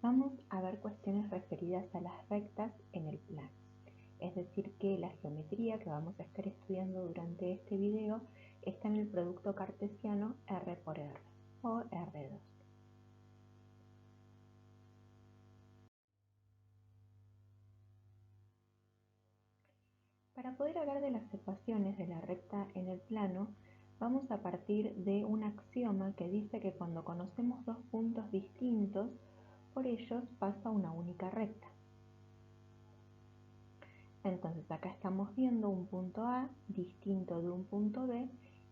Vamos a ver cuestiones referidas a las rectas en el plano. Es decir, que la geometría que vamos a estar estudiando durante este video está en el producto cartesiano R por R o R2. Para poder hablar de las ecuaciones de la recta en el plano, vamos a partir de un axioma que dice que cuando conocemos dos puntos distintos, por ellos pasa una única recta. Entonces acá estamos viendo un punto A distinto de un punto B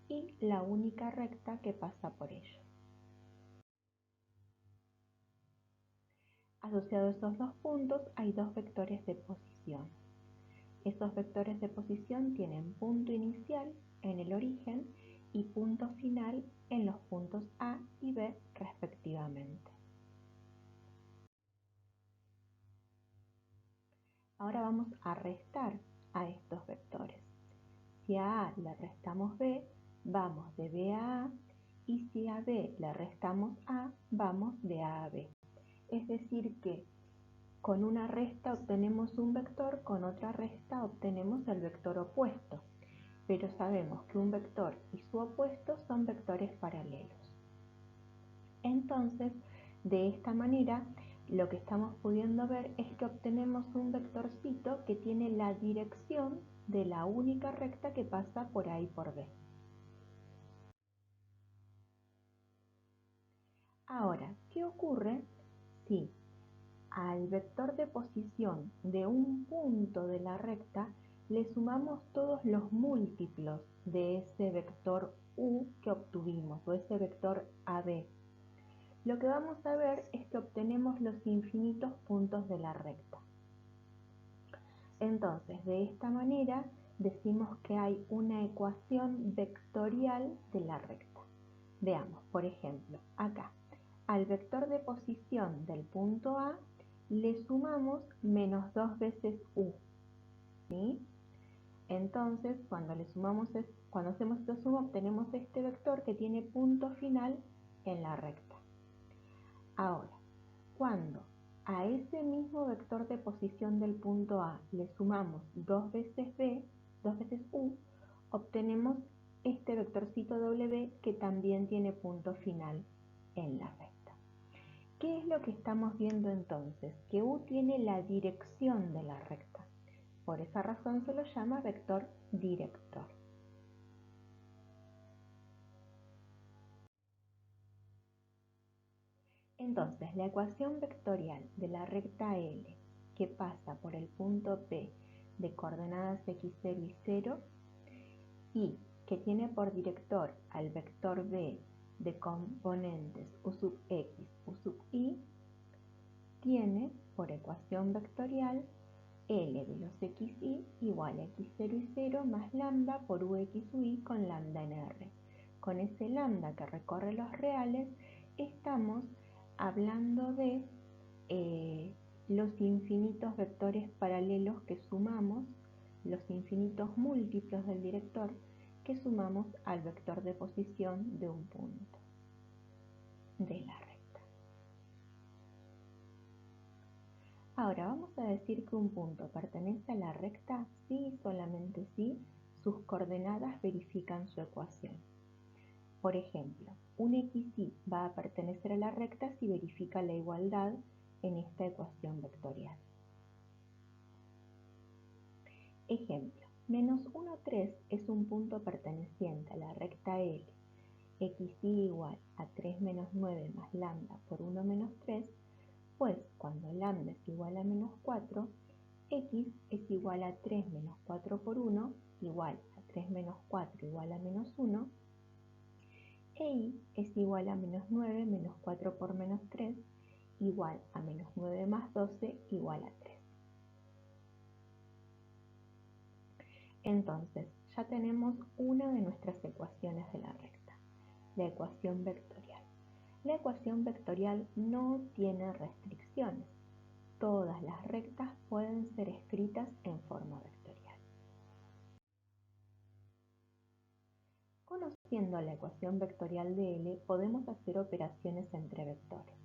y la única recta que pasa por ellos. Asociados a esos dos puntos hay dos vectores de posición. Esos vectores de posición tienen punto inicial en el origen y punto final en los puntos A y B respectivamente. Ahora vamos a restar a estos vectores. Si a A le restamos B, vamos de B a A, y si a B le restamos A, vamos de A a B. Es decir que con una resta obtenemos un vector, con otra resta obtenemos el vector opuesto, pero sabemos que un vector y su opuesto son vectores paralelos. Entonces, de esta manera, lo que estamos pudiendo ver es que obtenemos un vectorcito que tiene la dirección de la única recta que pasa por A y por B. Ahora, ¿qué ocurre si al vector de posición de un punto de la recta le sumamos todos los múltiplos de ese vector u que obtuvimos, o ese vector AB? Lo que vamos a ver es que obtenemos los infinitos puntos de la recta. Entonces, de esta manera decimos que hay una ecuación vectorial de la recta. Veamos, por ejemplo, acá, al vector de posición del punto A le sumamos menos 2 veces u, ¿sí? Entonces, cuando hacemos esta suma, obtenemos este vector que tiene punto final en la recta. Ahora, cuando a ese mismo vector de posición del punto A le sumamos 2 veces b, 2 veces u, obtenemos este vectorcito W que también tiene punto final en la recta. ¿Qué es lo que estamos viendo entonces? Que u tiene la dirección de la recta. Por esa razón se lo llama vector director. Entonces, la ecuación vectorial de la recta L que pasa por el punto P de coordenadas x0 y 0 y que tiene por director al vector B de componentes u sub x, u sub y, tiene por ecuación vectorial L de los xy igual a x0 y 0 más lambda por ux y con lambda en R. Con ese lambda que recorre los reales, estamos hablando de los infinitos vectores paralelos que sumamos, los infinitos múltiplos del director que sumamos al vector de posición de un punto de la recta. Ahora vamos a decir que un punto pertenece a la recta si y solamente si sus coordenadas verifican su ecuación. Por ejemplo, un xy va a pertenecer a la recta si verifica la igualdad en esta ecuación vectorial. Ejemplo, menos 1, 3 es un punto perteneciente a la recta L, xy igual a 3 menos 9 más lambda por 1 menos 3, pues cuando lambda es igual a menos 4, x es igual a 3 menos 4 por 1 igual a 3 menos 4 igual a menos 1, e y es igual a menos 9 menos 4 por menos 3 igual a menos 9 más 12 igual a 3. Entonces, ya tenemos una de nuestras ecuaciones de la recta, la ecuación vectorial. La ecuación vectorial no tiene restricciones. Todas las rectas pueden ser escritas en forma vectorial. Conociendo la ecuación vectorial de L, podemos hacer operaciones entre vectores.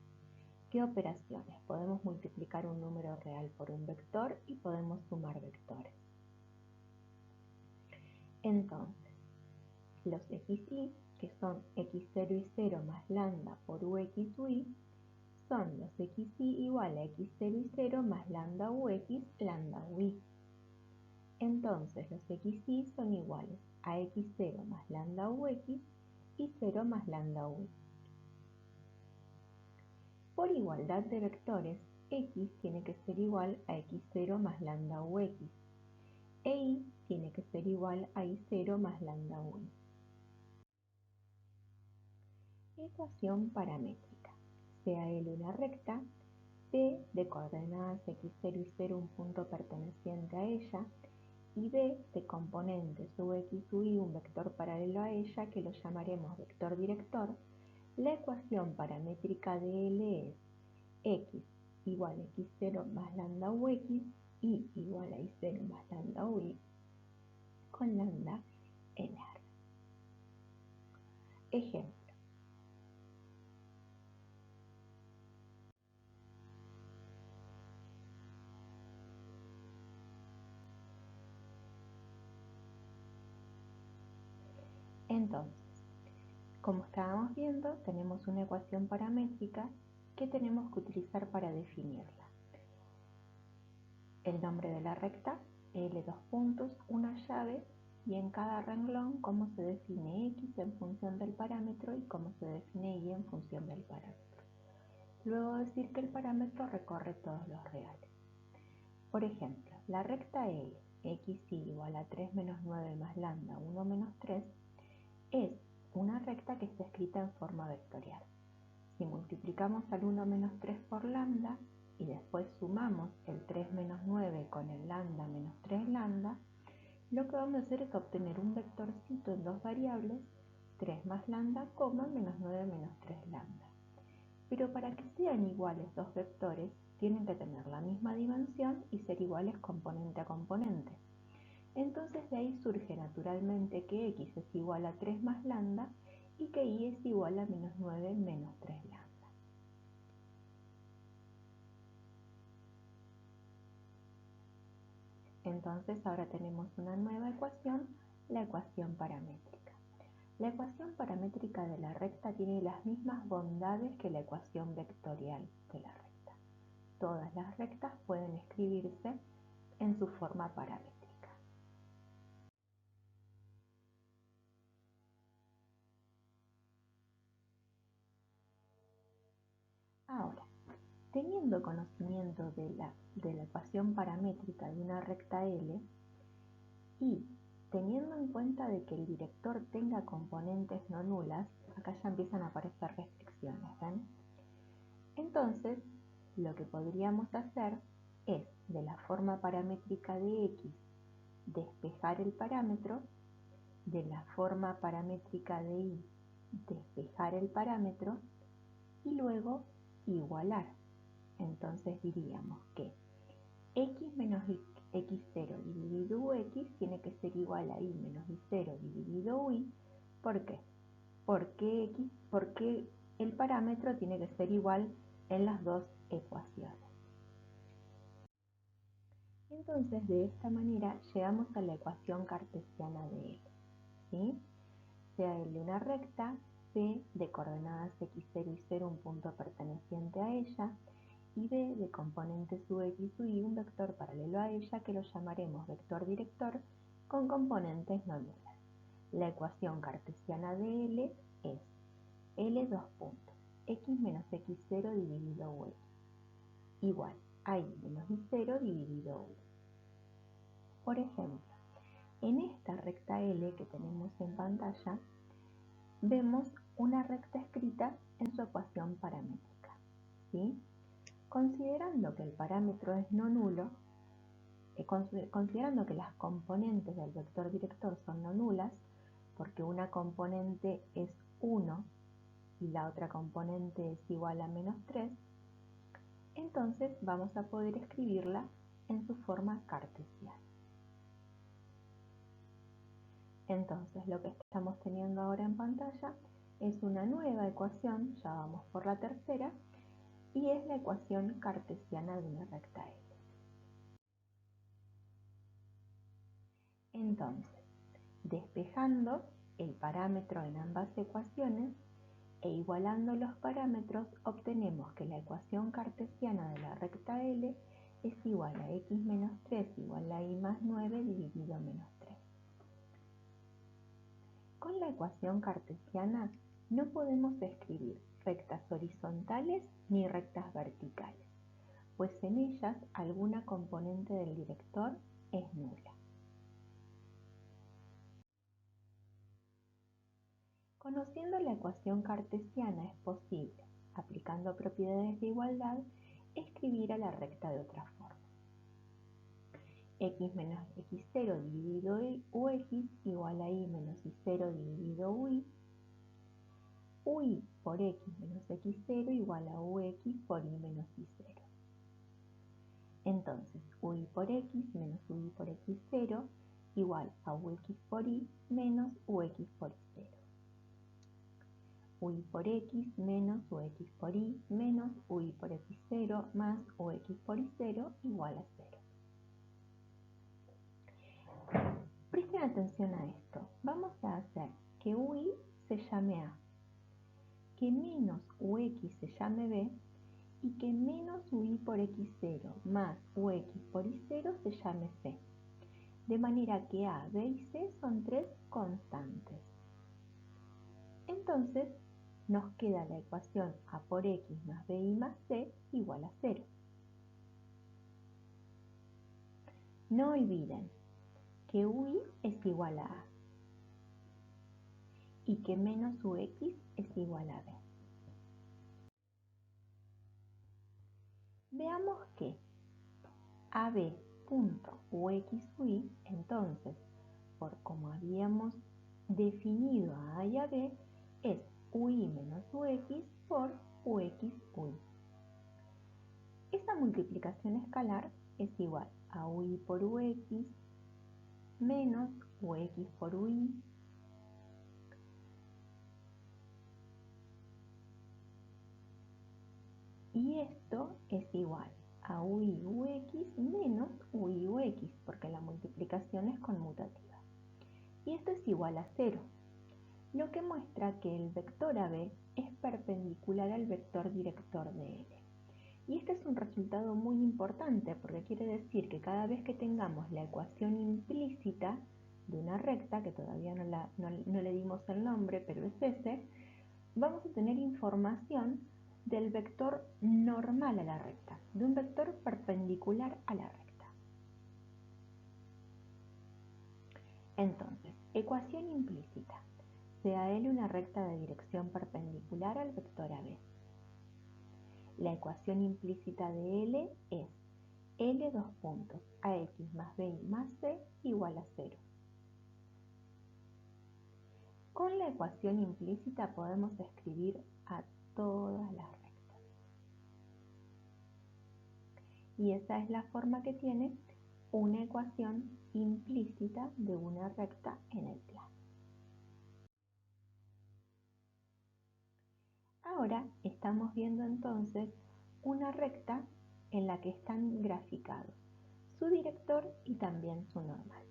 ¿Qué operaciones? Podemos multiplicar un número real por un vector y podemos sumar vectores. Entonces, los xy, que son x0 y 0 más lambda por ux y, son los xy igual a x0 y 0 más lambda ux, lambda y. Entonces, los xy son iguales a x0 más lambda ux y 0 más lambda y. Por igualdad de vectores, x tiene que ser igual a x0 más lambda ux, e y tiene que ser igual a y0 más lambda y. Ecuación paramétrica. Sea L una recta, P de coordenadas x0 y 0 un punto perteneciente a ella, y B de componentes ux y un vector paralelo a ella que lo llamaremos vector director, la ecuación paramétrica de L es x igual a x0 más lambda ux, y igual a y0 más lambda y, con lambda en R. Ejemplo. Entonces, como estábamos viendo, tenemos una ecuación paramétrica que tenemos que utilizar para definirla. El nombre de la recta, L dos puntos, una llave, y en cada renglón cómo se define x en función del parámetro y cómo se define y en función del parámetro. Luego decir que el parámetro recorre todos los reales. Por ejemplo, la recta L, x igual a 3 menos 9 más lambda 1 menos 3, es una recta que está escrita en forma vectorial. Si multiplicamos al 1 menos 3 por lambda y después sumamos el 3 menos 9 con el lambda menos 3 lambda, lo que vamos a hacer es obtener un vectorcito en dos variables, 3 más lambda, menos 9 menos 3 lambda. Pero para que sean iguales dos vectores, tienen que tener la misma dimensión y ser iguales componente a componente. Entonces de ahí surge naturalmente que x es igual a 3 más lambda y que y es igual a menos 9 menos 3 lambda. Entonces ahora tenemos una nueva ecuación, la ecuación paramétrica. La ecuación paramétrica de la recta tiene las mismas bondades que la ecuación vectorial de la recta. Todas las rectas pueden escribirse en su forma paramétrica. Ahora, teniendo conocimiento de la ecuación paramétrica de una recta L y teniendo en cuenta de que el director tenga componentes no nulas, acá ya empiezan a aparecer restricciones, ¿ven? Entonces, lo que podríamos hacer es, de la forma paramétrica de x, despejar el parámetro, de la forma paramétrica de y, despejar el parámetro, y luego igualar. Entonces diríamos que x menos x0 dividido x tiene que ser igual a y menos y0 dividido y. ¿Por qué? Porque el parámetro tiene que ser igual en las dos ecuaciones. Entonces, de esta manera llegamos a la ecuación cartesiana de L, ¿sí? Sea L una recta, P de coordenadas x0 y 0 un punto perteneciente a ella, y B de componentes ux y un vector paralelo a ella que lo llamaremos vector director con componentes no nulas. La ecuación cartesiana de L es L dos puntos, x menos x0 dividido y igual a y menos y0 dividido y. Por ejemplo, en esta recta L que tenemos en pantalla, vemos una recta escrita en su ecuación paramétrica, ¿sí? Considerando que el parámetro es no nulo, considerando que las componentes del vector director son no nulas, porque una componente es 1 y la otra componente es igual a menos 3, entonces vamos a poder escribirla en su forma cartesiana. Entonces lo que estamos teniendo ahora en pantalla es una nueva ecuación, ya vamos por la tercera, y es la ecuación cartesiana de una recta L. Entonces, despejando el parámetro en ambas ecuaciones e igualando los parámetros, obtenemos que la ecuación cartesiana de la recta L es igual a x menos 3 igual a y más 9 dividido menos 3. Con la ecuación cartesiana no podemos escribir rectas horizontales ni rectas verticales, pues en ellas alguna componente del director es nula. Conociendo la ecuación cartesiana es posible, aplicando propiedades de igualdad, escribir a la recta de otra forma. X menos x0 dividido ux igual a y menos y0 dividido uy por x menos x0 igual a ux por y menos y0. Entonces, uy por x menos uy por x0 igual a ux por y menos ux por y0. Uy por x menos ux por y menos uy por x0 más ux por y0 igual a 0. Presten atención a esto. Vamos a hacer que uy se llame a, que menos ux se llame b y que menos uy por x0 más ux por y0 se llame c. De manera que a, b y c son tres constantes. Entonces, nos queda la ecuación a por x más b y más c igual a 0. No olviden que uy es igual a a y que menos ux es igual a b. Veamos que ab.uxuy, entonces, por como habíamos definido a a y a b, es uy menos ux por uxuy. Esa multiplicación escalar es igual a uy por ux menos ux por uy y esto es igual a uy ux menos uy ux, porque la multiplicación es conmutativa. Y esto es igual a 0, lo que muestra que el vector AB es perpendicular al vector director de L. Y este es un resultado muy importante porque quiere decir que cada vez que tengamos la ecuación implícita de una recta, que todavía no le dimos el nombre, pero es ese, vamos a tener información del vector normal a la recta, de un vector perpendicular a la recta. Entonces, ecuación implícita. Sea L una recta de dirección perpendicular al vector AB. La ecuación implícita de L es L dos puntos ax más b más c igual a 0. Con la ecuación implícita podemos escribir a todas las rectas. Y esa es la forma que tiene una ecuación implícita de una recta en el plano. Ahora estamos viendo entonces una recta en la que están graficados su director y también su normal.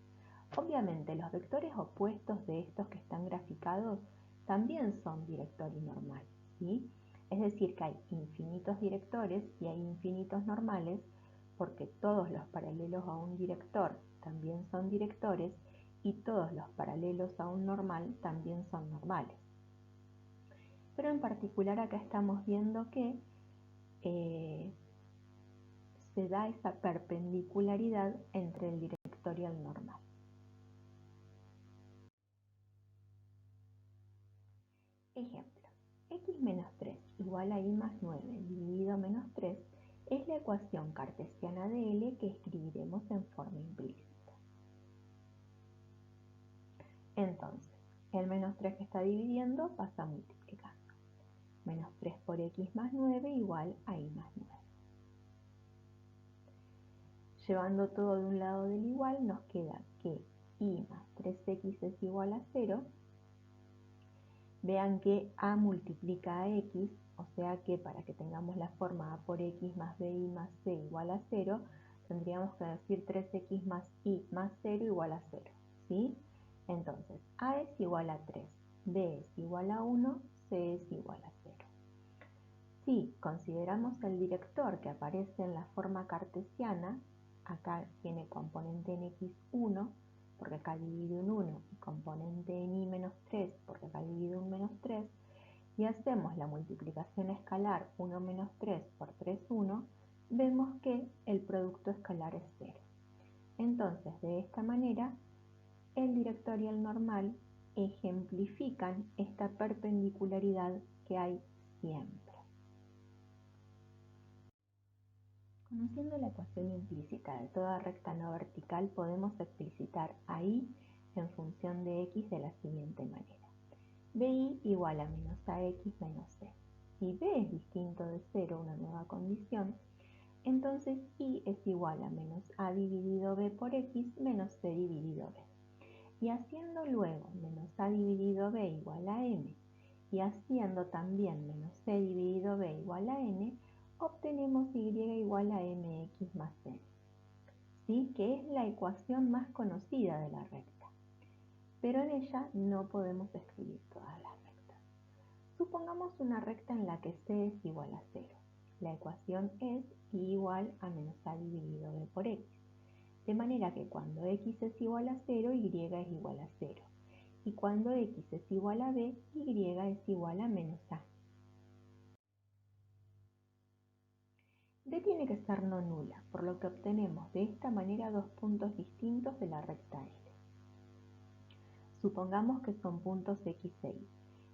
Obviamente los vectores opuestos de estos que están graficados también son director y normal, ¿sí? Es decir, que hay infinitos directores y hay infinitos normales, porque todos los paralelos a un director también son directores y todos los paralelos a un normal también son normales. Pero en particular acá estamos viendo que se da esa perpendicularidad entre el director y el normal. Ejemplo, x menos 3 igual a y más 9 dividido menos 3 es la ecuación cartesiana de L que escribiremos en forma implícita. Entonces, el menos 3 que está dividiendo pasa multiplicando. Menos 3 por x más 9 igual a y más 9. Llevando todo de un lado del igual, nos queda que y más 3x es igual a 0. Vean que a multiplica a x, O sea que para que tengamos la forma a por x más bi más c igual a 0, tendríamos que decir 3x más y más 0 igual a 0, ¿sí? Entonces, a es igual a 3, b es igual a 1, c es igual a 0. Si consideramos el director que aparece en la forma cartesiana, acá tiene componente en x1, porque acá divido un 1, y componente en y menos 3, porque acá divido un menos 3, y hacemos la multiplicación escalar 1 menos 3 por 3, 1, vemos que el producto escalar es 0. Entonces, de esta manera, el director y el normal ejemplifican esta perpendicularidad que hay siempre. Conociendo la ecuación implícita de toda recta no vertical, podemos explicitar a y en función de x de la siguiente manera. bi igual a menos ax menos c. Si b es distinto de 0, una nueva condición, entonces y es igual a menos a dividido b por x menos c dividido b. Y haciendo luego menos a dividido b igual a m, y haciendo también menos c dividido b igual a n, obtenemos y igual a mx más n, ¿sí? Que es la ecuación más conocida de la recta. Pero en ella no podemos escribir todas las rectas. Supongamos una recta en la que c es igual a 0. La ecuación es y igual a menos a dividido b por x. De manera que cuando x es igual a 0, y es igual a 0. Y cuando x es igual a b, y es igual a menos a. D tiene que ser no nula, por lo que obtenemos de esta manera dos puntos distintos de la recta L. Supongamos que son puntos x e y.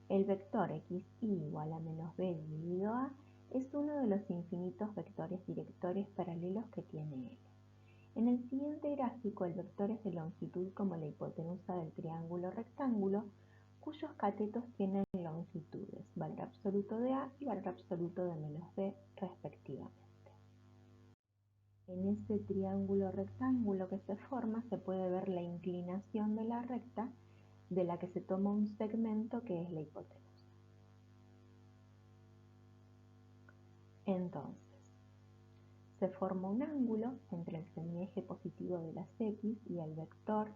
El vector xy igual a menos b dividido a es uno de los infinitos vectores directores paralelos que tiene L. En el siguiente gráfico, el vector es de longitud como la hipotenusa del triángulo rectángulo, cuyos catetos tienen longitudes, valor absoluto de a y valor absoluto de menos b, respectivamente. En ese triángulo rectángulo que se forma se puede ver la inclinación de la recta de la que se toma un segmento que es la hipotenusa. Entonces, se forma un ángulo entre el semieje positivo de las x y el vector,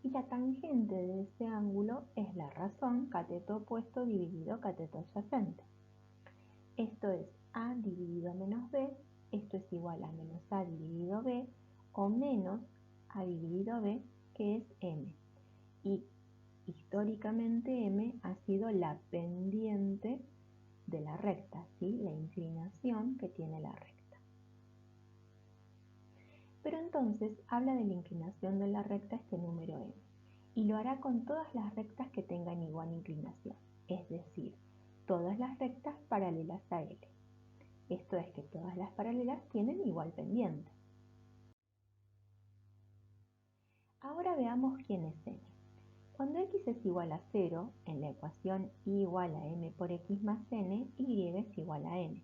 y la tangente de ese ángulo es la razón cateto opuesto dividido cateto adyacente. Esto es a dividido menos b, esto es igual a menos a dividido b, o menos a dividido b, que es m. Y históricamente m ha sido la pendiente de la recta, ¿sí? La inclinación que tiene la recta. Pero entonces habla de la inclinación de la recta este número m, y lo hará con todas las rectas que tengan igual inclinación, es decir, todas las rectas paralelas a L. Esto es que todas las paralelas tienen igual pendiente. Ahora veamos quién es m. Cuando x es igual a 0, en la ecuación y igual a m por x más n, y es igual a n.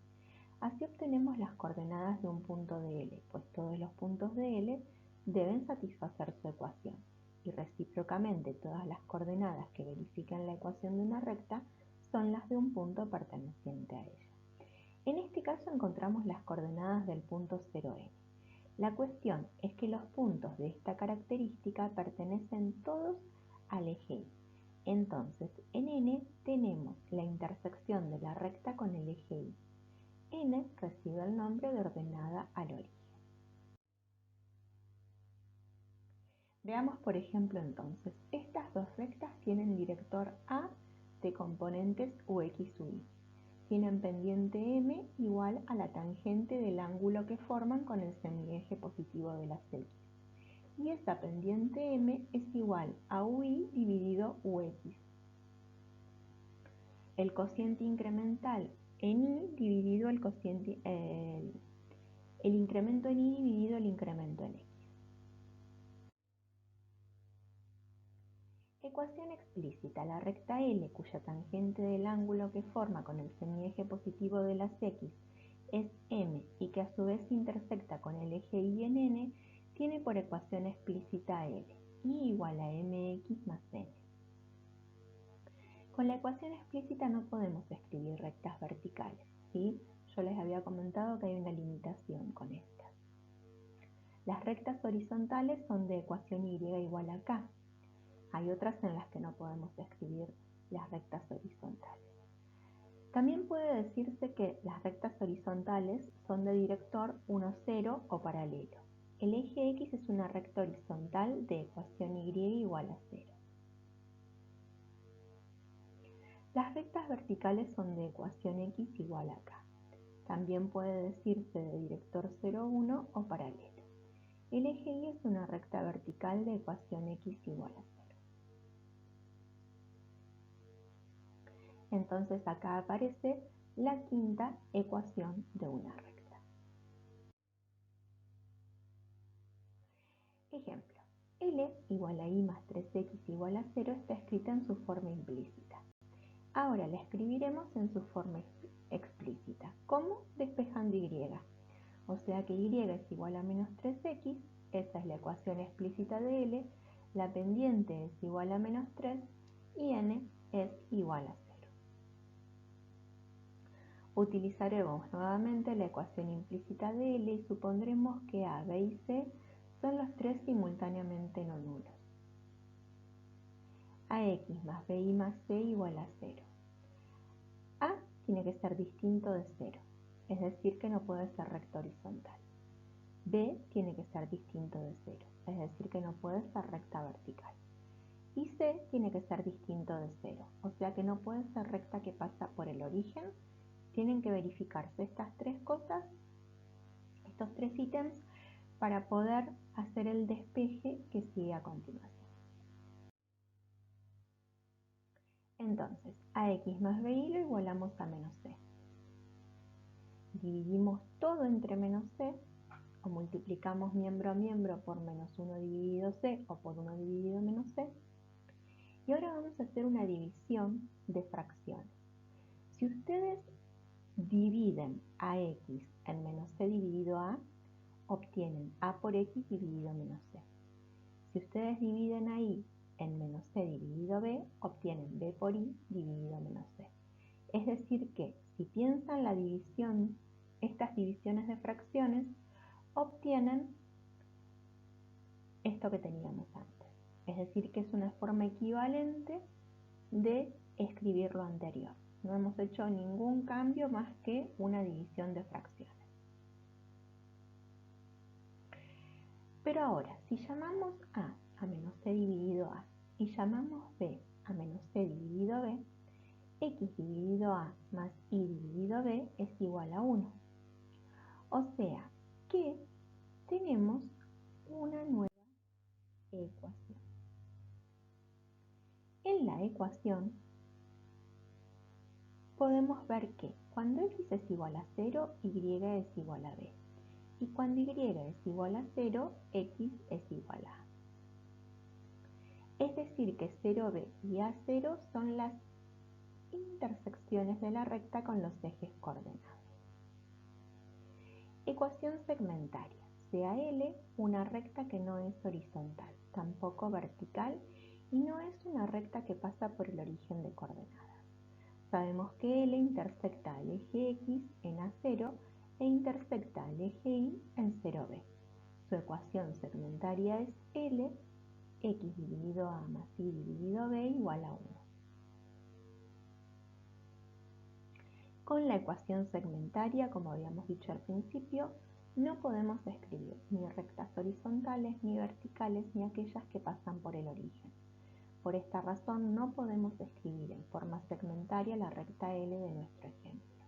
Así obtenemos las coordenadas de un punto de L, pues todos los puntos de L deben satisfacer su ecuación. Y recíprocamente todas las coordenadas que verifican la ecuación de una recta son las de un punto perteneciente a ella. En este caso encontramos las coordenadas del punto 0n. La cuestión es que los puntos de esta característica pertenecen todos al eje Y. Entonces, en n tenemos la intersección de la recta con el eje Y. N recibe el nombre de ordenada al origen. Veamos por ejemplo entonces, estas dos rectas tienen director A de componentes ux u y. Tienen pendiente m igual a la tangente del ángulo que forman con el semieje positivo de las x. Y esta pendiente m es igual a ui dividido ux. El cociente incremental en y dividido el incremento en y dividido el incremento en x. Ecuación explícita. La recta L, cuya tangente del ángulo que forma con el semieje positivo de las x es m y que a su vez intersecta con el eje Y en n, tiene por ecuación explícita L, y igual a mx más n. Con la ecuación explícita no podemos escribir rectas verticales, ¿sí? Yo les había comentado que hay una limitación con estas. Las rectas horizontales son de ecuación y igual a k. Hay otras en las que no podemos escribir las rectas horizontales. También puede decirse que las rectas horizontales son de director 1, 0 o paralelo. El eje X es una recta horizontal de ecuación Y igual a 0. Las rectas verticales son de ecuación X igual a K. También puede decirse de director 0, 1 o paralelo. El eje Y es una recta vertical de ecuación X igual a 0. Entonces acá aparece la quinta ecuación de una recta. Ejemplo, L igual a I más 3X igual a 0 está escrita en su forma implícita. Ahora la escribiremos en su forma explícita. ¿Cómo? Despejando Y. O sea que Y es igual a menos 3X, esa es la ecuación explícita de L, la pendiente es igual a menos 3 y N es igual a 0. Utilizaremos nuevamente la ecuación implícita de L y supondremos que A, B y C son los tres simultáneamente no nulos. AX más BY más C igual a 0. A tiene que ser distinto de 0, es decir que no puede ser recta horizontal. B tiene que ser distinto de 0, es decir que no puede ser recta vertical. Y C tiene que ser distinto de 0, o sea que no puede ser recta que pasa por el origen. Tienen que verificarse estas tres cosas, estos tres ítems, para poder hacer el despeje que sigue a continuación. Entonces, AX más BY lo igualamos a menos C. Dividimos todo entre menos C, o multiplicamos miembro a miembro por menos 1 dividido C o por 1 dividido menos C. Y ahora vamos a hacer una división de fracciones. Si ustedes dividen a X en menos C dividido A, obtienen A por X dividido menos C. Si ustedes dividen a Y en menos C dividido B, obtienen B por Y dividido menos C. Es decir que, si piensan la división, estas divisiones de fracciones, obtienen esto que teníamos antes. Es decir que es una forma equivalente de escribir lo anterior. No hemos hecho ningún cambio más que una división de fracciones. Pero ahora, si llamamos a menos C dividido A y llamamos B a menos C dividido B, X dividido A más Y dividido B es igual a 1. O sea que tenemos una nueva ecuación. En la ecuación podemos ver que cuando X es igual a 0, Y es igual a B. Y cuando Y es igual a 0, X es igual a A. Es decir que 0B y A0 son las intersecciones de la recta con los ejes coordenados. Ecuación segmentaria. Sea L una recta que no es horizontal, tampoco vertical, y no es una recta que pasa por el origen de coordenadas. Sabemos que L intersecta al eje X en A0 e intersecta al eje Y en 0B. Su ecuación segmentaria es L, X dividido A más Y dividido B igual a 1. Con la ecuación segmentaria, como habíamos dicho al principio, no podemos escribir ni rectas horizontales, ni verticales, ni aquellas que pasan por el origen. Por esta razón no podemos escribir en forma segmentaria la recta L de nuestro ejemplo.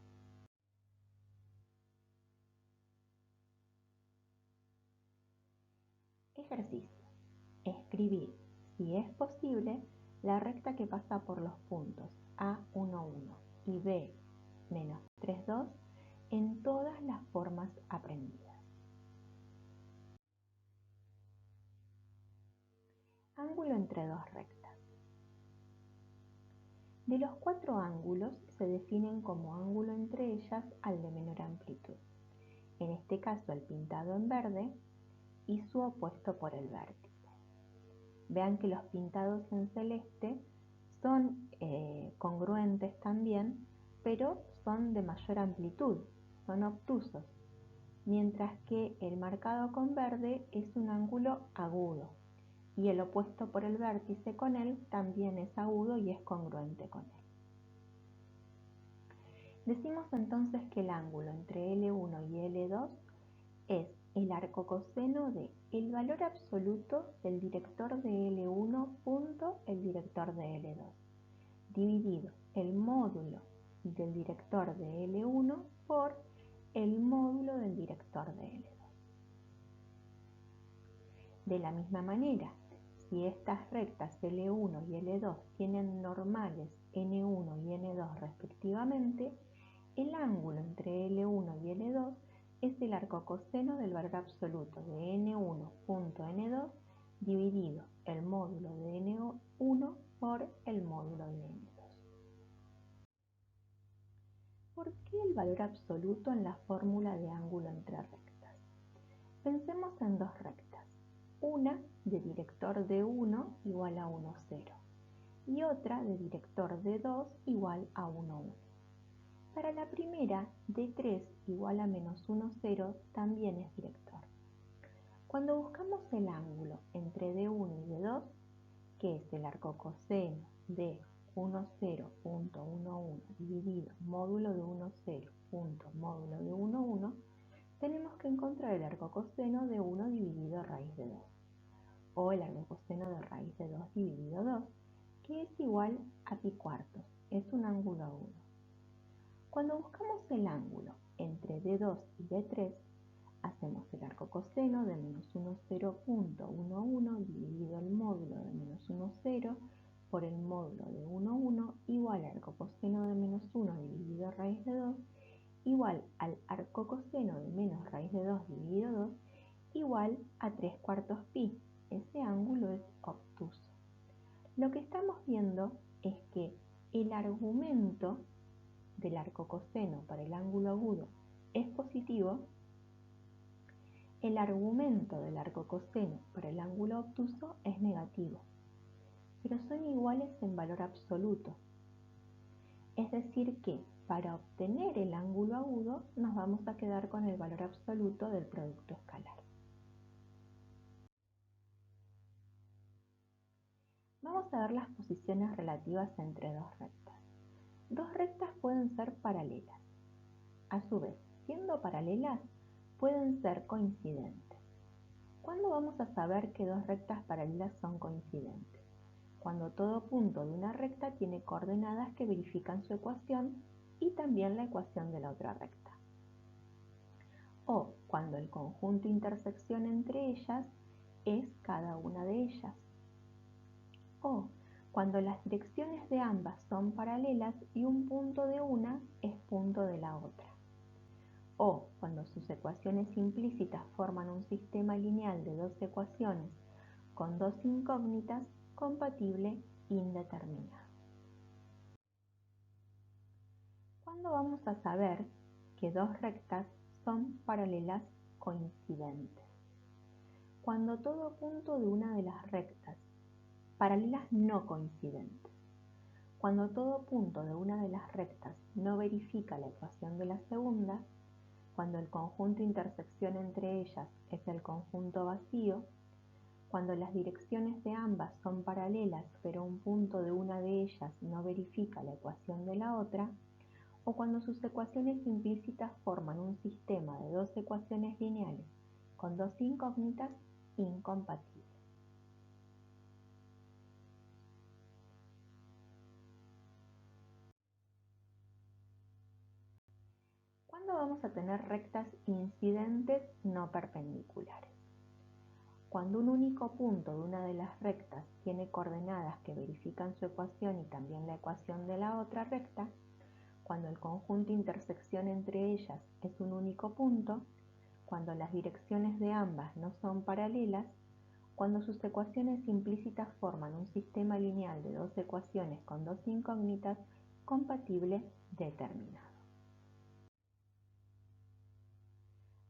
Ejercicio. Escribir, si es posible, la recta que pasa por los puntos A11 y B menos 32 en todas las formas aprendidas. Ángulo entre dos rectas. De los cuatro ángulos se definen como ángulo entre ellas al de menor amplitud. En este caso el pintado en verde y su opuesto por el vértice. Vean que los pintados en celeste son congruentes también, pero son de mayor amplitud, son obtusos, mientras que el marcado con verde es un ángulo agudo y el opuesto por el vértice con él también es agudo y es congruente con él. Decimos entonces que el ángulo entre L1 y L2 es el arcocoseno de el valor absoluto del director de L1 punto el director de L2 dividido el módulo del director de L1 por el módulo del director de L2. De la misma manera, si estas rectas L1 y L2 tienen normales N1 y N2 respectivamente, el ángulo entre L1 y L2 es el arcocoseno del valor absoluto de N1 punto N2 dividido el módulo de N1 por el módulo de N2. ¿Por qué el valor absoluto en la fórmula de ángulo entre rectas? Pensemos en dos rectas, una de director de 1 igual a 1, 0 y otra de director de 2 igual a 1, 1. Para la primera, de 3 igual a menos 1, 0 también es director. Cuando buscamos el ángulo entre D1 y D2, que es el arcocoseno de 1, 0 punto 1, 1 dividido módulo de 1, 0 punto módulo de 1, 1, tenemos que encontrar el arcocoseno de 1 dividido raíz de 2, o el arcocoseno de raíz de 2 dividido 2, que es igual a pi cuartos, es un ángulo agudo. Cuando buscamos el ángulo entre D2 y D3, hacemos el arcocoseno de menos 1, 0 punto 1, 1 dividido el módulo de menos 1, 0 por el módulo de 1, 1 igual al arcocoseno de menos 1 dividido raíz de 2 igual al arcocoseno de menos raíz de 2 dividido 2 igual a 3 cuartos pi. Ese ángulo es obtuso. Lo que estamos viendo es que el argumento del arcocoseno para el ángulo agudo es positivo, el argumento del arcocoseno para el ángulo obtuso es negativo, pero son iguales en valor absoluto. Es decir que para obtener el ángulo agudo nos vamos a quedar con el valor absoluto del producto escalar. Vamos a ver las posiciones relativas entre dos rectas. Dos rectas pueden ser paralelas. A su vez, siendo paralelas, pueden ser coincidentes. ¿Cuándo vamos a saber que dos rectas paralelas son coincidentes? Cuando todo punto de una recta tiene coordenadas que verifican su ecuación y también la ecuación de la otra recta. O cuando el conjunto intersección entre ellas es cada una de ellas. O cuando las direcciones de ambas son paralelas y un punto de una es punto de la otra. O cuando sus ecuaciones implícitas forman un sistema lineal de dos ecuaciones con dos incógnitas compatible indeterminado. ¿Cuándo vamos a saber que dos rectas son paralelas coincidentes? Cuando todo punto de una de las rectas, paralelas no coincidentes, cuando todo punto de una de las rectas no verifica la ecuación de la segunda, cuando el conjunto intersección entre ellas es el conjunto vacío, cuando las direcciones de ambas son paralelas pero un punto de una de ellas no verifica la ecuación de la otra, o cuando sus ecuaciones implícitas forman un sistema de dos ecuaciones lineales con dos incógnitas incompatibles. ¿Cuándo vamos a tener rectas incidentes no perpendiculares? Cuando un único punto de una de las rectas tiene coordenadas que verifican su ecuación y también la ecuación de la otra recta, cuando el conjunto intersección entre ellas es un único punto, cuando las direcciones de ambas no son paralelas, cuando sus ecuaciones implícitas forman un sistema lineal de dos ecuaciones con dos incógnitas compatible determinado.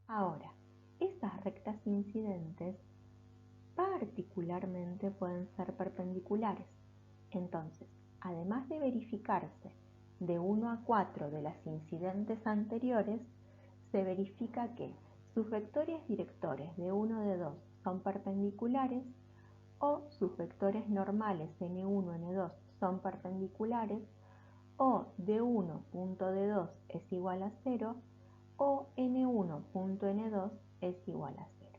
Ahora, esas rectas incidentes particularmente pueden ser perpendiculares. Entonces, además de verificarse de 1 a 4 de las incidentes anteriores, se verifica que sus vectores directores de 1 de 2 son perpendiculares o sus vectores normales n1, n2 son perpendiculares o d1 punto d2 es igual a 0 o n1 punto n2 es igual a 0.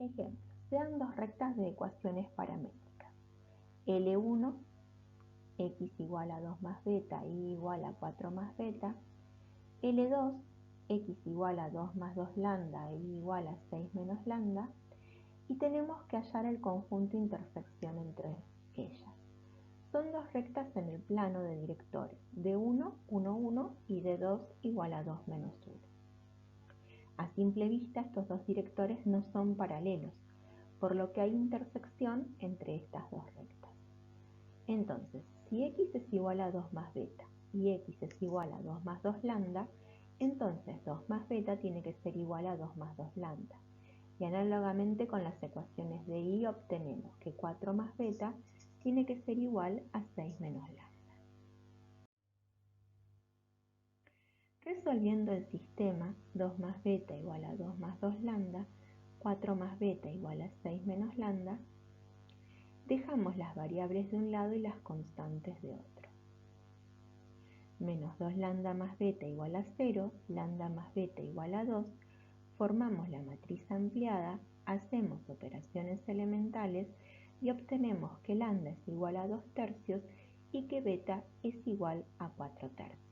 Ejemplo, sean dos rectas de ecuaciones paramétricas. L1, x igual a 2 más beta y igual a 4 más beta. L2, x igual a 2 más 2 lambda y igual a 6 menos lambda. Y tenemos que hallar el conjunto intersección entre ellas. Son dos rectas en el plano de directores, de 1, 1, 1 y de 2 igual a 2 menos 1. A simple vista estos dos directores no son paralelos, por lo que hay intersección entre estas dos rectas. Entonces, si x es igual a 2 más beta y x es igual a 2 más 2 lambda, entonces 2 más beta tiene que ser igual a 2 más 2 lambda. Y análogamente con las ecuaciones de y obtenemos que 4 más beta tiene que ser igual a 6 menos lambda. Resolviendo el sistema 2 más beta igual a 2 más 2 lambda, 4 más beta igual a 6 menos lambda, dejamos las variables de un lado y las constantes de otro. Menos 2 lambda más beta igual a 0, lambda más beta igual a 2, formamos la matriz ampliada, hacemos operaciones elementales y obtenemos que lambda es igual a 2 tercios y que beta es igual a 4 tercios.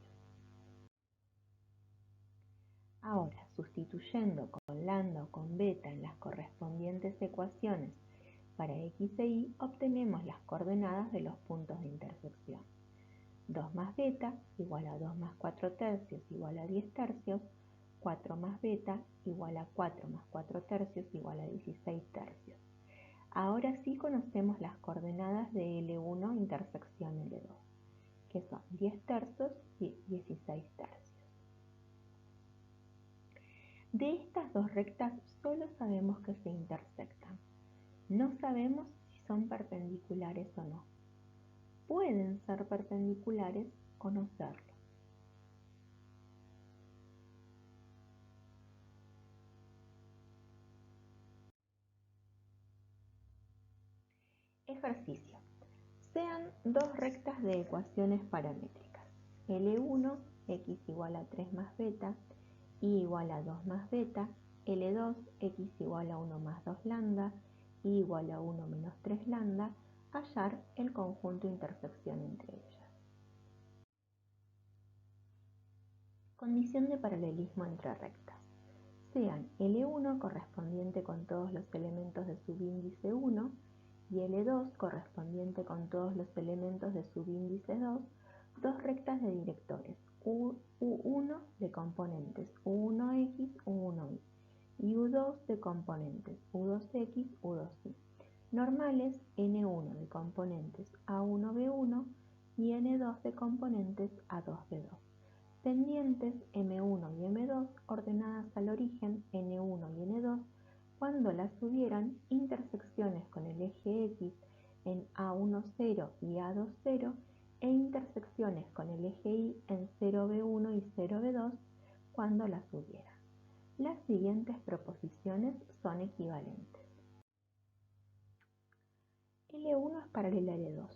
Ahora, sustituyendo con lambda o con beta en las correspondientes ecuaciones para x e y, obtenemos las coordenadas de los puntos de intersección. 2 más beta igual a 2 más 4 tercios igual a 10 tercios, 4 más beta igual a 4 más 4 tercios igual a 16 tercios. Ahora sí conocemos las coordenadas de L1 intersección L2, que son 10 tercios y 16 tercios. De estas dos rectas solo sabemos que se intersectan. No sabemos si son perpendiculares o no. Pueden ser perpendiculares o no serlo. Ejercicio. Sean dos rectas de ecuaciones paramétricas. L1, x igual a 3 más beta, y igual a 2 más beta, L2, x igual a 1 más 2 lambda, y igual a 1 menos 3 lambda, hallar el conjunto intersección entre ellas. Condición de paralelismo entre rectas. Sean L1 correspondiente con todos los elementos de subíndice 1 y L2 correspondiente con todos los elementos de subíndice 2, dos rectas de directores U1 de componentes U1x, U1y y U2 de componentes U2x, U2y, normales N1 de componentes A1B1 y N2 de componentes A2B2. Pendientes M1 y M2 ordenadas al origen N1 y N2 cuando las hubieran intersecciones con el eje X en A10 y A20 e intersecciones con el eje Y en 0B1 y 0B2 cuando las hubiera. Las siguientes proposiciones son equivalentes. L1 es paralelo a L2,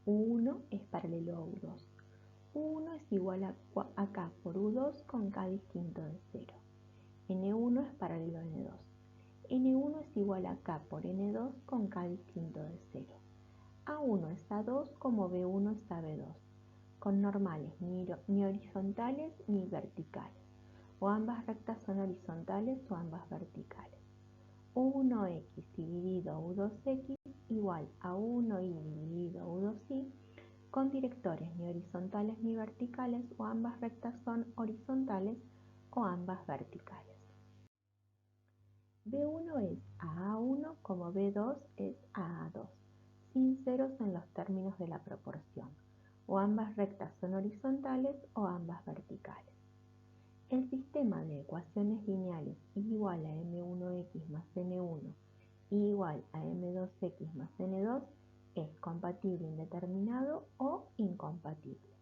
U1 es paralelo a U2. U1 es igual a K por U2 con K distinto de 0. N1 es paralelo a N2. N1 es igual a K por N2 con K distinto de 0. A1 es A2 como B1 es a B2, con normales ni horizontales ni verticales, o ambas rectas son horizontales o ambas verticales. U1x dividido U2x igual a U1y dividido U2y, con directores ni horizontales ni verticales, o ambas rectas son horizontales o ambas verticales. B1 es a A1 como B2 es a A2, sin ceros en los términos de la proporción, o ambas rectas son horizontales o ambas verticales. El sistema de ecuaciones lineales y igual a m1x más n1 y igual a m2x más n2 es compatible indeterminado o incompatible.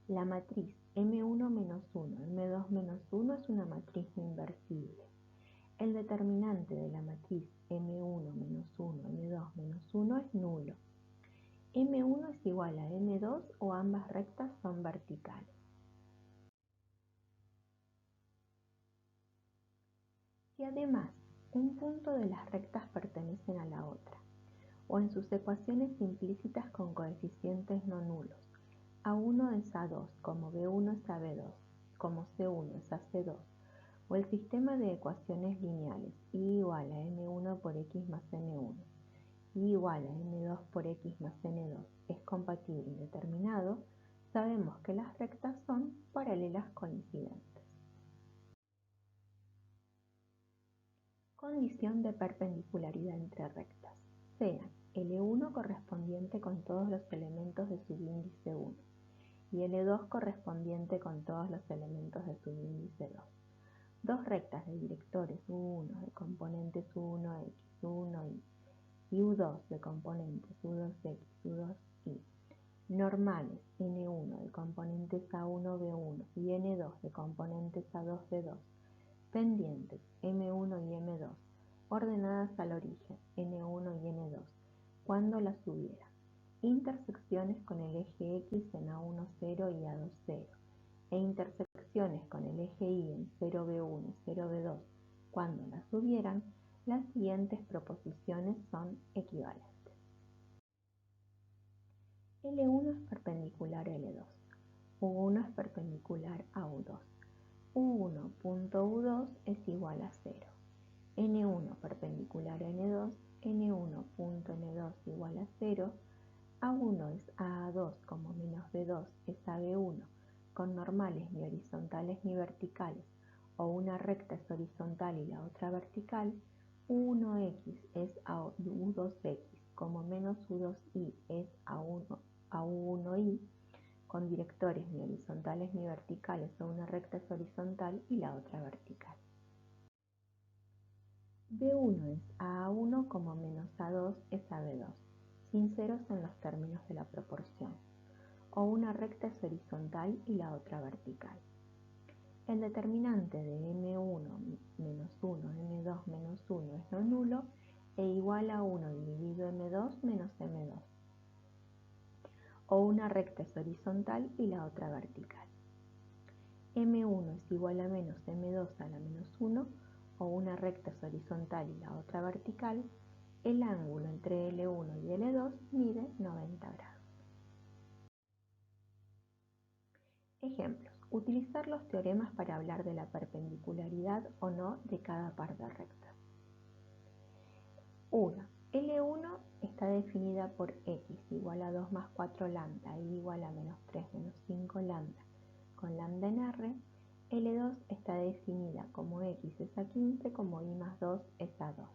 La matriz M1 menos 1, M2 menos 1 es una matriz no inversible. El determinante de la matriz M1 menos 1, M2 menos 1 es nulo. M1 es igual a M2 o ambas rectas son verticales. Si además un punto de las rectas pertenecen a la otra, o en sus ecuaciones implícitas con coeficientes no nulos, A1 es A2, como B1 es a B2, como C1 es a C2, o el sistema de ecuaciones lineales y igual a M1 por X más N1, y igual a M2 por X más N2 es compatible indeterminado, sabemos que las rectas son paralelas coincidentes. Condición de perpendicularidad entre rectas. Sean L1 correspondiente con todos los elementos de subíndice 1 y L2 correspondiente con todos los elementos de subíndice 2. Dos rectas de directores U1 de componentes U1x, U1y y U2 de componentes U2x, U2y, normales N1 de componentes A1B1 y N2 de componentes A2B2, pendientes M1 y M2, ordenadas al origen N1 y N2, cuando las hubiera, intersecciones con el eje X en A10 y A20, e intersecciones con el eje Y en 0B1 y 0B2, cuando las hubieran, las siguientes proposiciones son equivalentes. L1 es perpendicular a L2, U1 es perpendicular a U2, U1.U2 es igual a 0, N1 perpendicular a N2, N1.N2 igual a 0, A1 es a A2 como menos B2 es a B1, con normales ni horizontales ni verticales, o una recta es horizontal y la otra vertical, U1x es a U2x, como menos U2y es a U1y, con directores ni horizontales ni verticales, o una recta es horizontal y la otra vertical. B1 es a A1 como menos A2 es a B2, sin ceros en los términos de la proporción, o una recta es horizontal y la otra vertical. El determinante de M1 menos 1, M2 menos 1 es no nulo e igual a 1 dividido M2 menos M2, o una recta es horizontal y la otra vertical. M1 es igual a menos M2 a la menos 1, o una recta es horizontal y la otra vertical. El ángulo entre L1 y L2 mide 90 grados. Ejemplos. Utilizar los teoremas para hablar de la perpendicularidad o no de cada par de rectas. 1. L1 está definida por X igual a 2 más 4 lambda y igual a menos 3 menos 5 lambda con lambda en R. L2 está definida como X es a 15 como Y más 2 es a 12.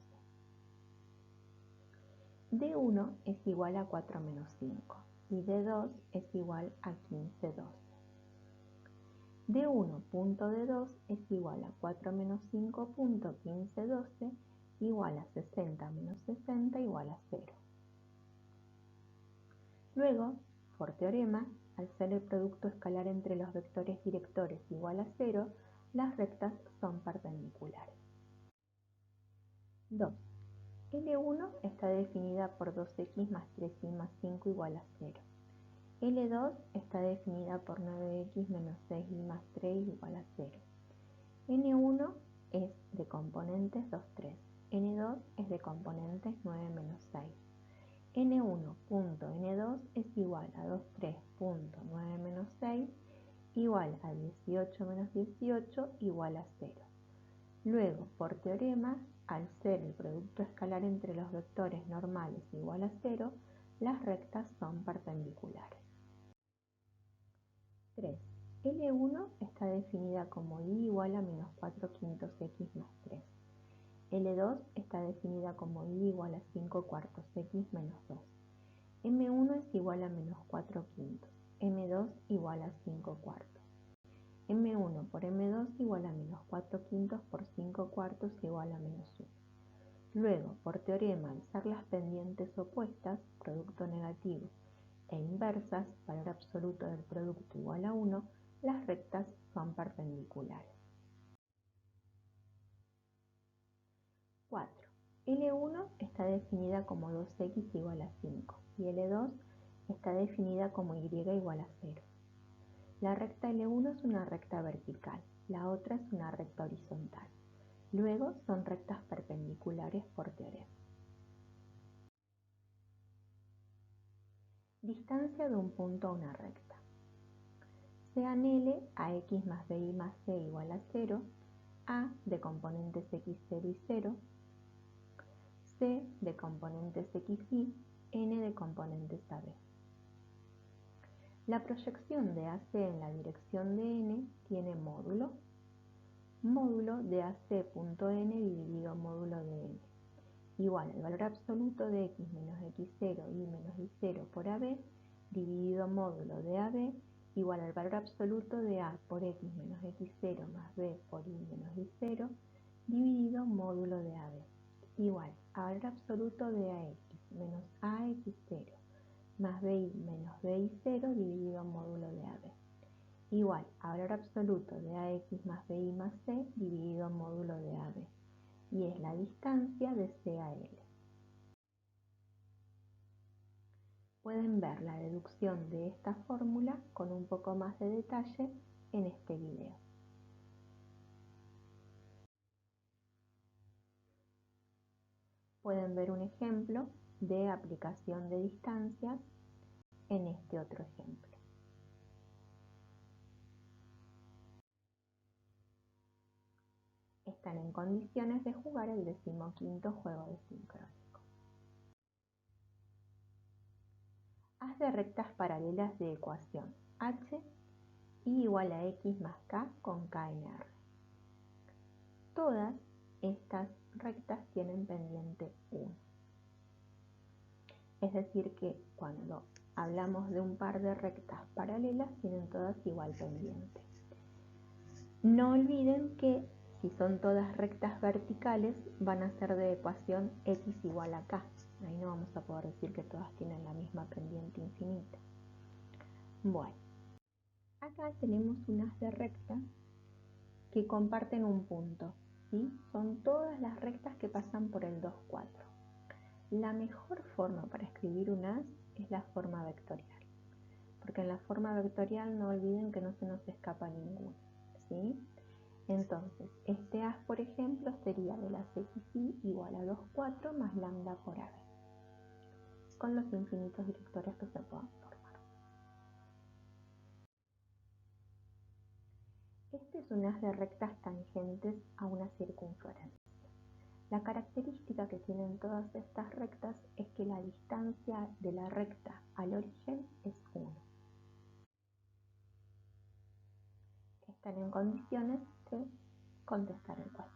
D1 es igual a 4 menos 5 y D2 es igual a 15, 12. D1.D2 es igual a 4 menos 5.15, 12 igual a 60 menos 60 igual a 0. Luego, por teorema, al ser el producto escalar entre los vectores directores igual a 0, las rectas son perpendiculares. 2. L1 está definida por 2x más 3y más 5 igual a 0. L2 está definida por 9x menos 6y más 3 igual a 0. N1 es de componentes 2, 3. N2 es de componentes 9 menos 6. N1.N2 es igual a 23.9 menos 6 igual a 18 menos 18 igual a 0. Luego, por teorema, al ser el producto escalar entre los vectores normales igual a 0, las rectas son perpendiculares. 3. L1 está definida como Y igual a menos 4 quintos X más 3. L2 está definida como Y igual a 5 cuartos X menos 2. M1 es igual a menos 4 quintos. M2 igual a 5 cuartos. M1 por M2 igual a menos 4 quintos por 5 cuartos igual a menos 1. Luego, por teorema, al ser las pendientes opuestas, producto negativo, e inversas, valor absoluto del producto igual a 1, las rectas son perpendiculares. 4. L1 está definida como 2x igual a 5 y L2 está definida como y igual a 0. La recta L1 es una recta vertical, la otra es una recta horizontal. Luego son rectas perpendiculares por teorema. Distancia de un punto a una recta. Sean L a x más bi más c igual a 0, a de componentes x0 y 0, c de componentes x y, n de componentes ab. La proyección de AC en la dirección de n tiene módulo de AC.n dividido módulo de n, igual al valor absoluto de x menos x0 y menos y0 por AB, dividido módulo de AB, igual al valor absoluto de A por x menos x0 más B por y menos y0, dividido módulo de AB, igual a valor absoluto de AX menos AX0 más BI menos BI0 dividido módulo de AB, igual a valor absoluto de AX más BI más C dividido módulo de AB, y es la distancia de C a L. Pueden ver la deducción de esta fórmula con un poco más de detalle en este video. Pueden ver un ejemplo de aplicación de distancias en este otro ejemplo. Están en condiciones de jugar el 15º juego de sincrónico. Haz de rectas paralelas de ecuación h y igual a x más k con k en R. Todas estas rectas tienen pendiente 1. Es decir que cuando hablamos de un par de rectas paralelas tienen todas igual pendiente. No olviden que si son todas rectas verticales van a ser de ecuación x igual a k. Ahí no vamos a poder decir que todas tienen la misma pendiente infinita. Bueno, acá tenemos unas de rectas que comparten un punto, ¿sí? Son todas las rectas que pasan por el 2, 4. La mejor forma para escribir un haz es la forma vectorial, porque en la forma vectorial no olviden que no se nos escapa ninguna, ¿sí? Entonces, este haz, por ejemplo, sería de las xy igual a 2, 4 más lambda por AB, con los infinitos directores que se puedan formar. Este es un haz de rectas tangentes a una circunferencia. La característica que tienen todas estas rectas es que la distancia de la recta al origen es 1. Están en condiciones de contestar el cuestionario.